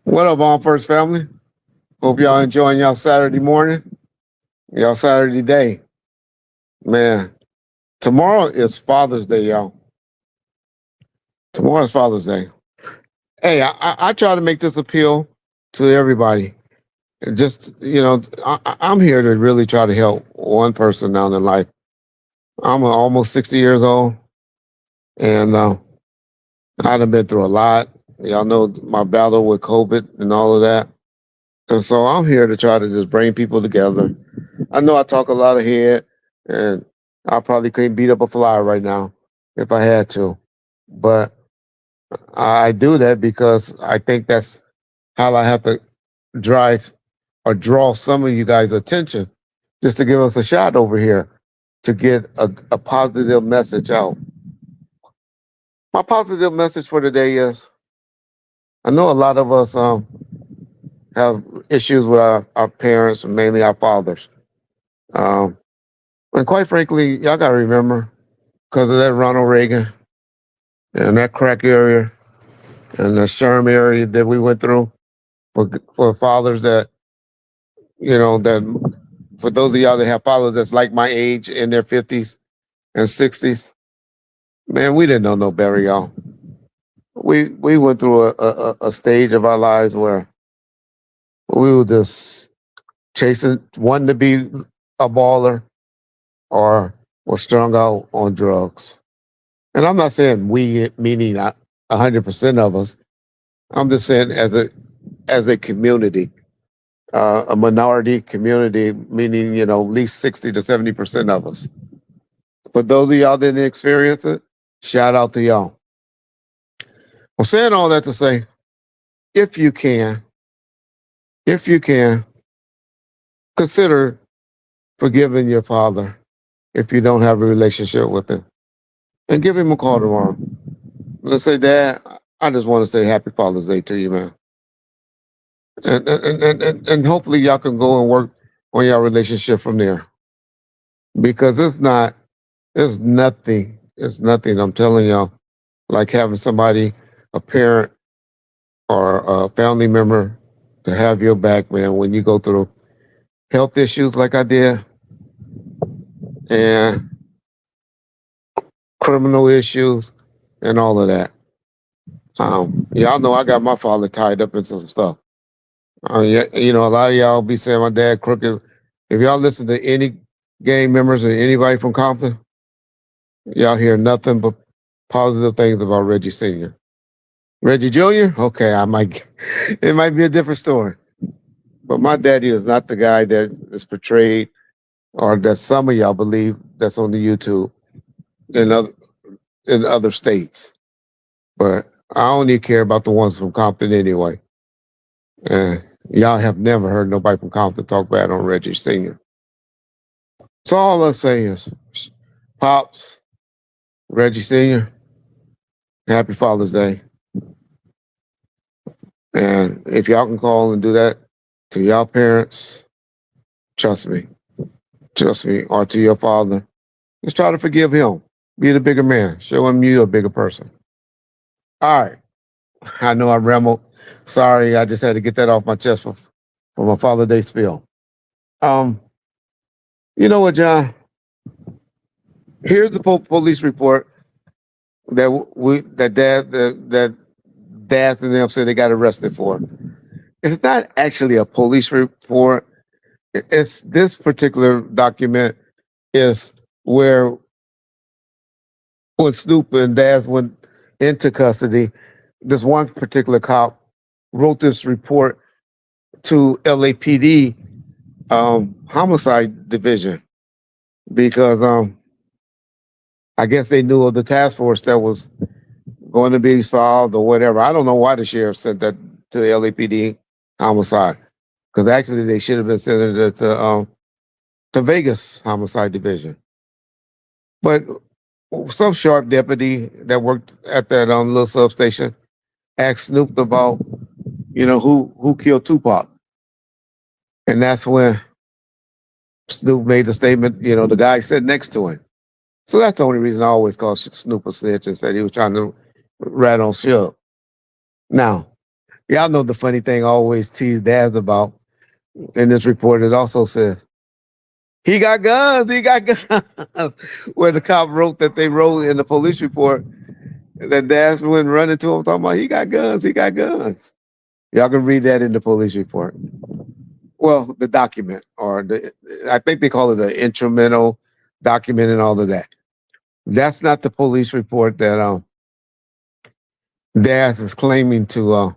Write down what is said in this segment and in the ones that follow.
What up, On First family? Hope y'all enjoying y'all Saturday morning, y'all Saturday day. Man, tomorrow is Father's Day, y'all. Tomorrow is Father's Day. Hey, I try to make this appeal to everybody. And just, I'm here to really try to help one person down in life. I'm almost 60 years old, and I've been through a lot. Y'all know my battle with COVID and all of that. And so I'm here to try to just bring people together. I know I talk a lot of head, and I probably couldn't beat up a fly right now if I had to. But I do that because I think that's how I have to drive or draw some of you guys' attention just to give us a shot over here to get a positive message out. My positive message for today is I know a lot of us have issues with our parents, mainly our fathers. Um, and quite frankly, y'all got to remember because of that Ronald Reagan and that crack area and the Sherm area that we went through for fathers that, that for those of y'all that have fathers that's like my age in their 50s and 60s, man, we didn't know no better, y'all. We went through a stage of our lives where we were just chasing, wanting to be a baller or were strung out on drugs. And I'm not saying we, meaning 100% of us. I'm just saying as a community, a minority community, meaning at least 60 to 70% of us. But those of y'all that didn't experience it, shout out to y'all. I'm saying all that to say, if you can, if you can, consider forgiving your father if you don't have a relationship with him, and give him a call tomorrow. Let's say, Dad, I just want to say Happy Father's Day to you, man. And hopefully y'all can go and work on your relationship from there. Because it's nothing, I'm telling y'all, like having somebody, a parent or a family member to have your back, man, when you go through health issues like I did and criminal issues and all of that. Y'all know I got my father tied up in some stuff. Yeah, a lot of y'all be saying my dad crooked. If y'all listen to any gang members or anybody from Compton, y'all hear nothing but positive things about Reggie Sr. Reggie Jr., okay, it might be a different story. But my daddy is not the guy that is portrayed or that some of y'all believe that's on the YouTube in other states. But I only care about the ones from Compton anyway. And y'all have never heard nobody from Compton talk bad on Reggie Sr. So all I'm saying is, Pops, Reggie Sr., Happy Father's Day. And if y'all can call and do that to y'all parents, trust me, or to your father, just try to forgive him. Be the bigger man. Show him you're a bigger person. All right. I know I rambled. Sorry, I just had to get that off my chest for my Father's Day spiel. Um, you know what, John? Here's the police report that Dad and them said they got arrested for. It's not actually a police report. It's this particular document is where when Snoop and Daz went into custody, this one particular cop wrote this report to LAPD homicide division because I guess they knew of the task force that was going to be solved or whatever. I don't know why the sheriff sent that to the LAPD homicide because actually they should have been sending it to Vegas homicide division. But some sharp deputy that worked at that little substation asked Snoop about, who killed Tupac. And that's when Snoop made the statement, the guy sitting next to him. So that's the only reason I always called Snoop a snitch and said he was trying to rat on Suge. Now, Y'all know the funny thing I always tease dads about in this report. It also says, he got guns, he got guns. Where the cop wrote that they wrote in the police report that dads went running to him talking about he got guns, he got guns. Y'all can read that in the police report. Well, the document, or I think they call it the instrumental document and all of that. That's not the police report that Dad is claiming to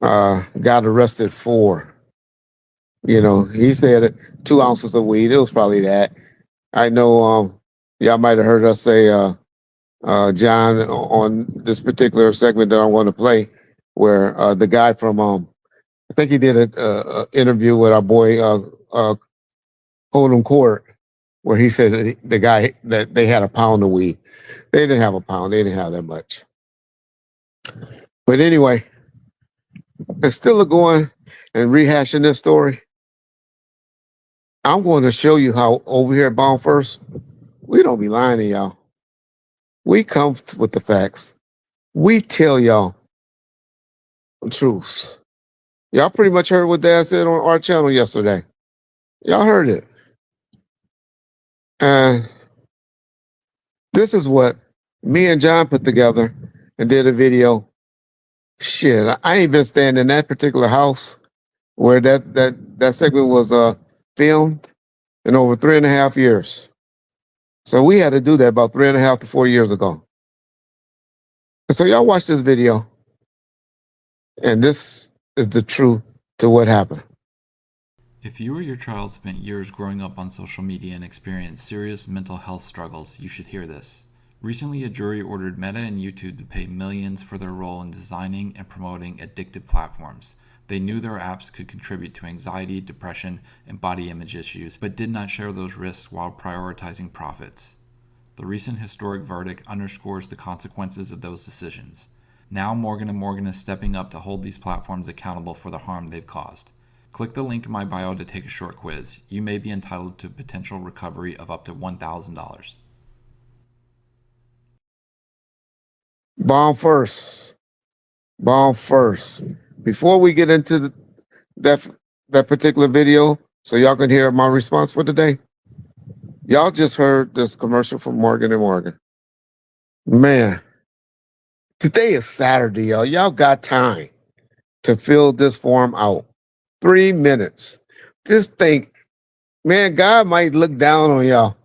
got arrested for. You know, he said 2 ounces of weed. It was probably that. I know y'all might have heard us say, John, on this particular segment that I want to play, where the guy from, I think he did an interview with our boy Hold'em Court, where he said that the guy that they had a pound of weed. They didn't have a pound. They didn't have that much. But anyway, instead of going and rehashing this story, I'm going to show you how over here at Bomb First, we don't be lying to y'all. We come with the facts. We tell y'all the truths. Y'all pretty much heard what Dad said on our channel yesterday. Y'all heard it. And this is what me and John put together and did a video. Shit, I ain't been staying in that particular house where that segment was filmed in over 3.5 years. So we had to do that about 3.5 to 4 years ago. And so y'all watch this video, and this is the truth to what happened. If you or your child spent years growing up on social media and experienced serious mental health struggles, you should hear this. Recently, a jury ordered Meta and YouTube to pay millions for their role in designing and promoting addictive platforms. They knew their apps could contribute to anxiety, depression, and body image issues, but did not share those risks while prioritizing profits. The recent historic verdict underscores the consequences of those decisions. Now Morgan & Morgan is stepping up to hold these platforms accountable for the harm they've caused. Click the link in my bio to take a short quiz. You may be entitled to potential recovery of up to $1,000. Bomb First. Bomb First. Before we get into that particular video, so y'all can hear my response for today, y'all just heard this commercial from Morgan & Morgan. Man, today is Saturday, y'all. Y'all got time to fill this form out. 3 minutes. Just think, man, God might look down on y'all.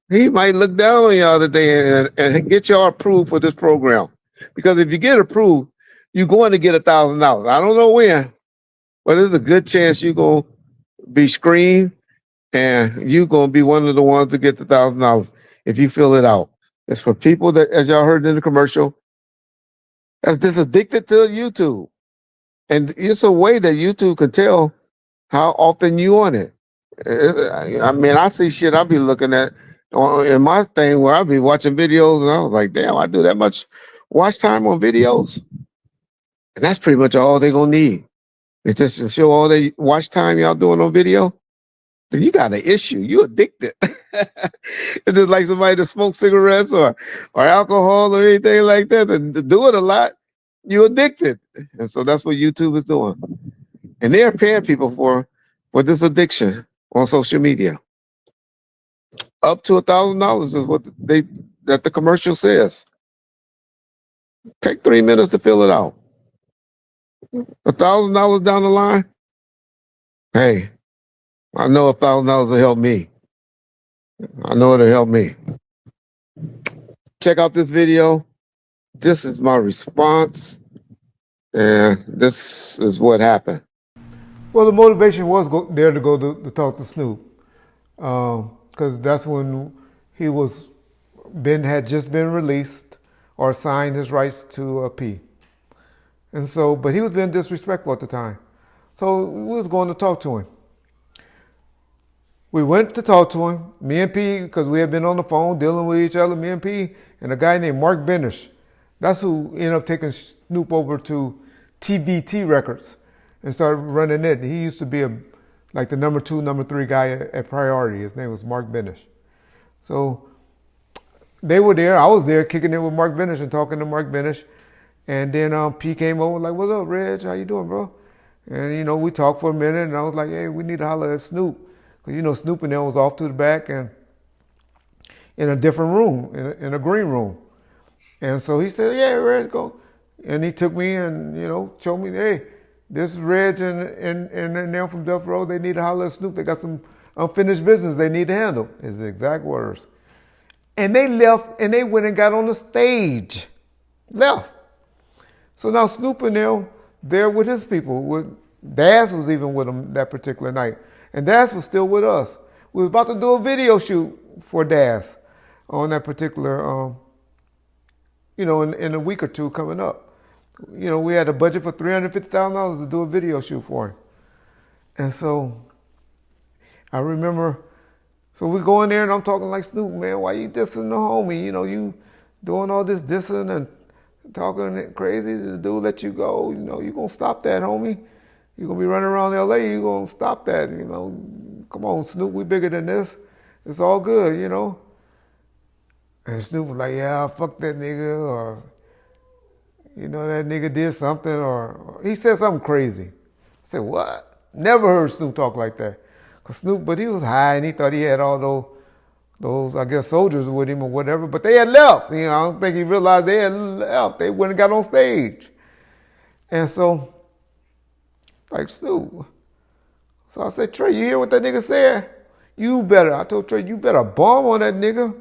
He might look down on y'all today and get y'all approved for this program. Because if you get approved, you're going to get $1,000. I don't know when, but there's a good chance you're going to be screened and you're going to be one of the ones to get the $1,000 if you fill it out. It's for people that, as y'all heard in the commercial, that's just addicted to YouTube. And it's a way that YouTube can tell how often you on it. I mean, I see shit I be looking at in my thing where I be watching videos and I was like, damn, I do that much watch time on videos. And that's pretty much all they're going to need. It's just to show all the watch time y'all doing on video. Then you got an issue. You addicted. It's just like somebody that smokes cigarettes or alcohol or anything like that. And to do it a lot, you're addicted. And so that's what YouTube is doing. And they're paying people for this addiction on social media. Up to $1,000 is what that the commercial says. Take 3 minutes to fill it out. $1,000 down the line. Hey, I know $1,000 will help me. I know it'll help me. Check out this video. This is my response, and this is what happened. Well, the motivation was there to go to talk to Snoop, because that's when he had just been released or signed his rights to P. And so, but he was being disrespectful at the time. So we was going to talk to him. We went to talk to him, me and P, because we had been on the phone dealing with each other, me and P, and a guy named Mark Benish. That's who ended up taking Snoop over to TVT Records and started running it. He used to be like the number 2, number 3 guy at Priority. His name was Mark Benish. So they were there. I was there kicking it with Mark Benish and talking to Mark Benish. And then P came over like, "What's up, Reg? How you doing, bro?" And we talked for a minute, and I was like, "Hey, we need to holler at Snoop," because Snoop and them was off to the back and in a different room, in a green room. And so he said, "Yeah, Reg, go." And he took me and showed me, "Hey, this is Reg and them from Death Row. They need to holler at Snoop. They got some unfinished business they need to handle." Is the exact words. And they left, and they went and got on the stage. Left. So now Snoop and them, there with his people. Daz was even with them that particular night. And Daz was still with us. We was about to do a video shoot for Daz on that particular, in a week or two coming up. We had a budget for $350,000 to do a video shoot for him. And so I remember, so we go in there and I'm talking like, "Snoop, man, why you dissing the homie? You doing all this dissing and talking crazy. The dude let you go. You gonna stop that, homie. You gonna be running around LA. You gonna stop that. Come on, Snoop, we bigger than this. It's all good, And Snoop was like, "Yeah, fuck that nigga," or that nigga did something, or he said something crazy. I said, "What?" Never heard Snoop talk like that. But he was high and he thought he had all those, I guess, soldiers with him or whatever, but they had left. I don't think he realized they had left. They went and got on stage. And so, like, Snoop. So I said, "Trey, you hear what that nigga said? I told Trey, you better bomb on that nigga."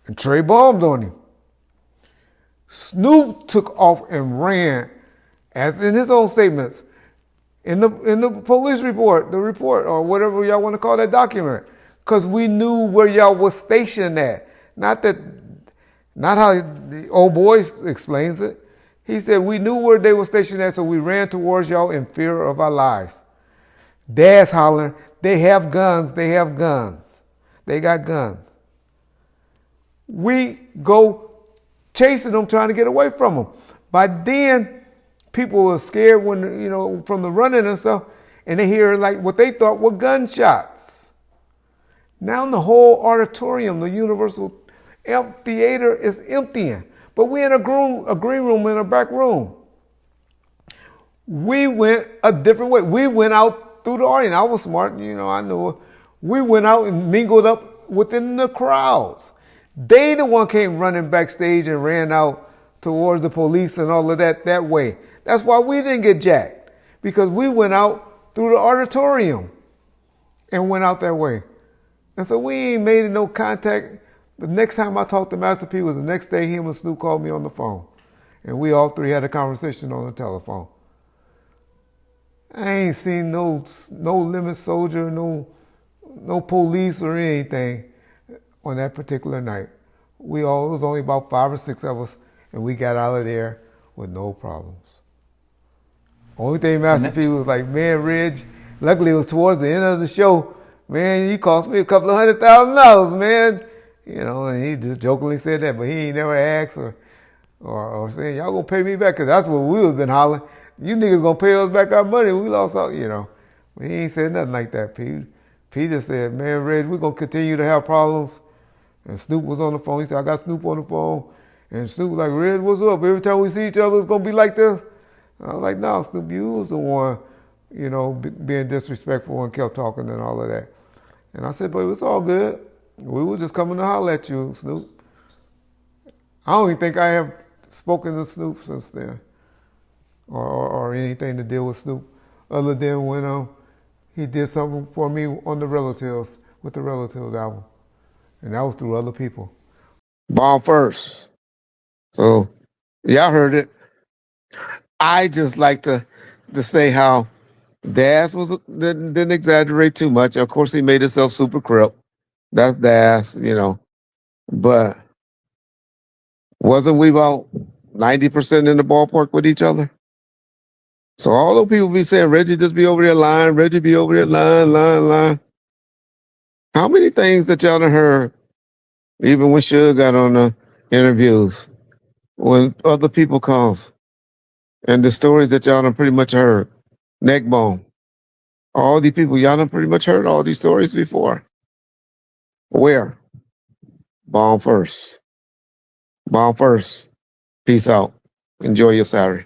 And Trey bombed on him. Snoop took off and ran, as in his own statements, in the police report, the report, or whatever y'all want to call that document. Because we knew where y'all was stationed at. Not how the old boy explains it. He said we knew where they were stationed at, so we ran towards y'all in fear of our lives. Dad's hollering, "They have guns, they have guns. They got guns." We go chasing them, trying to get away from them. By then, people were scared from the running and stuff, and they hear like what they thought were gunshots. Now the whole auditorium, the Universal Theater, is emptying. But we in a green room in a back room. We went a different way. We went out through the audience. I was smart, I knew it. We went out and mingled up within the crowds. They the one came running backstage and ran out towards the police and all of that way. That's why we didn't get jacked, because we went out through the auditorium and went out that way. And so we ain't made no contact. The next time I talked to Master P was the next day. Him and Snoop called me on the phone. And we all three had a conversation on the telephone. I ain't seen no limit soldier, no police or anything on that particular night. It was only about 5 or 6 of us, and we got out of there with no problems. Only thing Master P was like, "Man, Reg," luckily it was towards the end of the show, "Man, you cost me a couple of $100,000, man." And he just jokingly said that, but he ain't never asked or saying, "Y'all gonna pay me back?" Because that's what we would have been hollering. "You niggas gonna pay us back our money. We lost out, But he ain't said nothing like that, P. P just said, "Man, Reg, we're gonna continue to have problems." And Snoop was on the phone. He said, "I got Snoop on the phone." And Snoop was like, "Reg, what's up? Every time we see each other, it's gonna be like this?" I was like, "No, Snoop, you was the one, being disrespectful and kept talking and all of that." And I said, "But it's all good. We were just coming to holler at you, Snoop." I don't even think I have spoken to Snoop since then, or anything to deal with Snoop, other than when he did something for me on the Relatives, with the Relatives album. And that was through other people. Bomb first. So, y'all heard it. I just like to say how Daz didn't exaggerate too much. Of course, he made himself super crip. That's Daz, But wasn't we about 90% in the ballpark with each other? So all those people be saying, "Reggie just be over there lying, Reggie be over there lying. How many things that y'all done heard, even when Suge got on the interviews, when other people calls, and the stories that y'all done pretty much heard, Neckbone, all these people, y'all done pretty much heard all these stories before. Where? Bomb first. Bomb first. Peace out. Enjoy your Saturday.